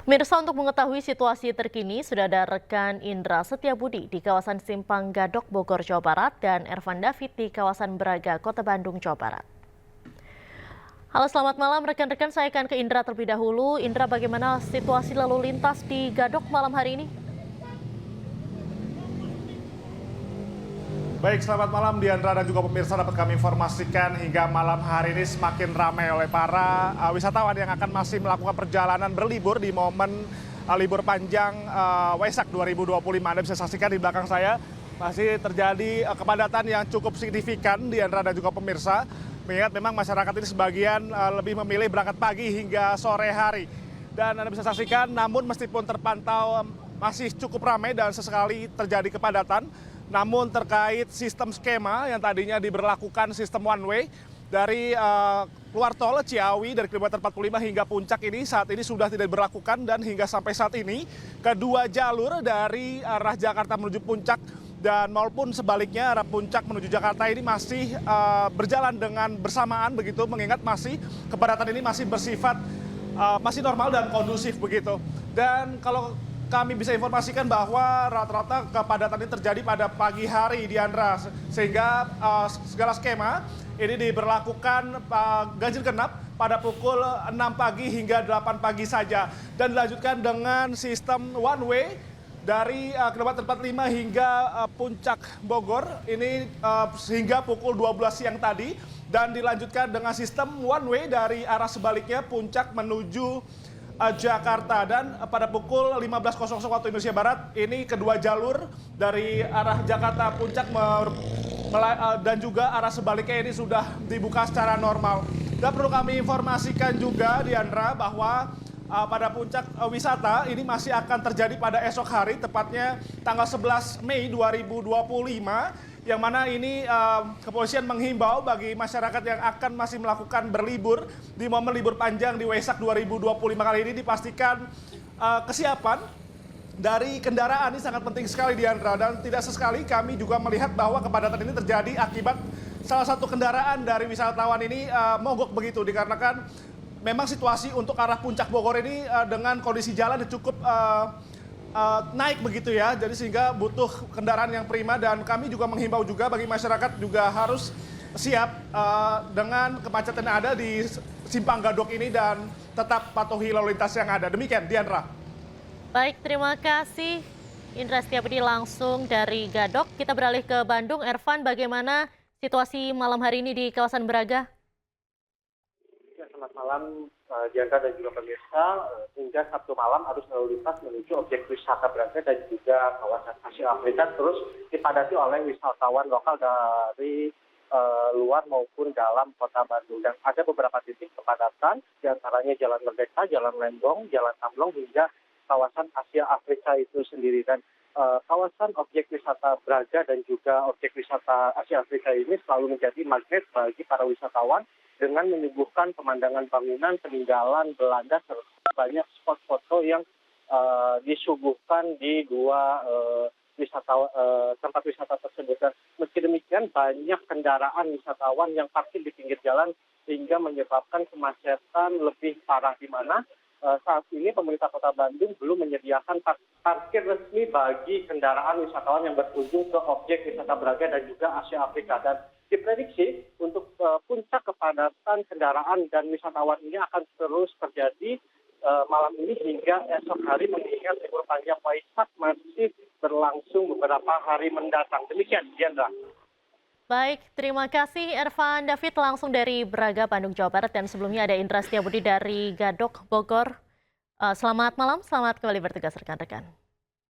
Pemirsa, untuk mengetahui situasi terkini, sudah ada rekan Indra Setiabudi di kawasan Simpang Gadok, Bogor, Jawa Barat, dan Ervan David di kawasan Braga, Kota Bandung, Jawa Barat. Halo, selamat malam rekan-rekan. Saya akan ke Indra terlebih dahulu. Indra, bagaimana situasi lalu lintas di Gadok malam hari ini? Baik, selamat malam Diandra dan juga pemirsa. Dapat kami informasikan hingga malam hari ini semakin ramai oleh para wisatawan yang akan masih melakukan perjalanan berlibur di momen libur panjang Waisak 2025. Anda bisa saksikan di belakang saya masih terjadi kepadatan yang cukup signifikan Diandra dan juga pemirsa. Mengingat memang masyarakat ini sebagian lebih memilih berangkat pagi hingga sore hari. Dan Anda bisa saksikan, namun meskipun terpantau masih cukup ramai dan sesekali terjadi kepadatan, namun terkait sistem skema yang tadinya diberlakukan sistem one way dari keluar tol Ciawi dari kilometer 45 hingga puncak ini saat ini sudah tidak diberlakukan, dan hingga sampai saat ini kedua jalur dari arah Jakarta menuju puncak dan maupun sebaliknya arah puncak menuju Jakarta ini masih berjalan dengan bersamaan begitu, mengingat masih kepadatan ini masih bersifat masih normal dan kondusif begitu. Dan kalau kami bisa informasikan bahwa rata-rata kepadatan ini terjadi pada pagi hari, Diandra, sehingga segala skema ini diberlakukan ganjil genap pada pukul 6 pagi hingga 8 pagi saja, dan dilanjutkan dengan sistem one way dari kilometer 45 hingga puncak Bogor ini sehingga pukul 12 siang tadi, dan dilanjutkan dengan sistem one way dari arah sebaliknya puncak menuju Jakarta, dan pada pukul 15.00 waktu Indonesia Barat ini kedua jalur dari arah Jakarta puncak dan juga arah sebaliknya ini sudah dibuka secara normal. Dan perlu kami informasikan juga, Diandra, bahwa pada puncak wisata ini masih akan terjadi pada esok hari, tepatnya tanggal 11 Mei 2025, yang mana ini kepolisian menghimbau bagi masyarakat yang akan masih melakukan berlibur di momen libur panjang di Waisak 2025 kali ini dipastikan kesiapan dari kendaraan ini sangat penting sekali, Diandra. Dan tidak sesekali kami juga melihat bahwa kepadatan ini terjadi akibat salah satu kendaraan dari wisatawan ini mogok begitu, dikarenakan memang situasi untuk arah puncak Bogor ini dengan kondisi jalan yang cukup naik begitu ya, jadi sehingga butuh kendaraan yang prima, dan kami juga menghimbau juga bagi masyarakat juga harus siap dengan kemacetan yang ada di Simpang Gadok ini dan tetap patuhi lalu lintas yang ada. Demikian, Diandra. Baik, terima kasih Indra Setiabudi langsung dari Gadok. Kita beralih ke Bandung. Ervan, bagaimana situasi malam hari ini di kawasan Braga? Ya, selamat malam Diandra dan juga pemirsa. Hingga Sabtu malam arus lalu lintas menuju objek wisata Braga dan juga kawasan Asia Afrika terus dipadati oleh wisatawan lokal dari luar maupun dalam kota Bandung. Dan ada beberapa titik kepadatan, diantaranya Jalan Merdeka, Jalan Lembong, Jalan Tamblong hingga kawasan Asia Afrika itu sendiri. Dan kawasan objek wisata Braga dan juga objek wisata Asia Afrika ini selalu menjadi magnet bagi para wisatawan dengan menyuguhkan pemandangan bangunan peninggalan Belanda serta banyak spot foto yang disuguhkan di dua tempat wisata tersebut. Dan meski demikian, banyak kendaraan wisatawan yang parkir di pinggir jalan sehingga menyebabkan kemacetan lebih parah, di mana saat ini pemerintah Kota Bandung belum menyediakan parkir resmi bagi kendaraan wisatawan yang berkunjung ke objek wisata Braga dan juga Asia Afrika. Dan diprediksi untuk puncak kepadatan kendaraan dan wisatawan ini akan terus terjadi malam ini hingga esok hari, mengingat libur panjang Waisak masih berlangsung beberapa hari mendatang. Demikian, Diandra. Baik, terima kasih Ervan David langsung dari Braga, Bandung, Jawa Barat. Dan sebelumnya ada Indra Setiabudi dari Gadok, Bogor. Selamat malam, selamat kembali bertugas rekan-rekan.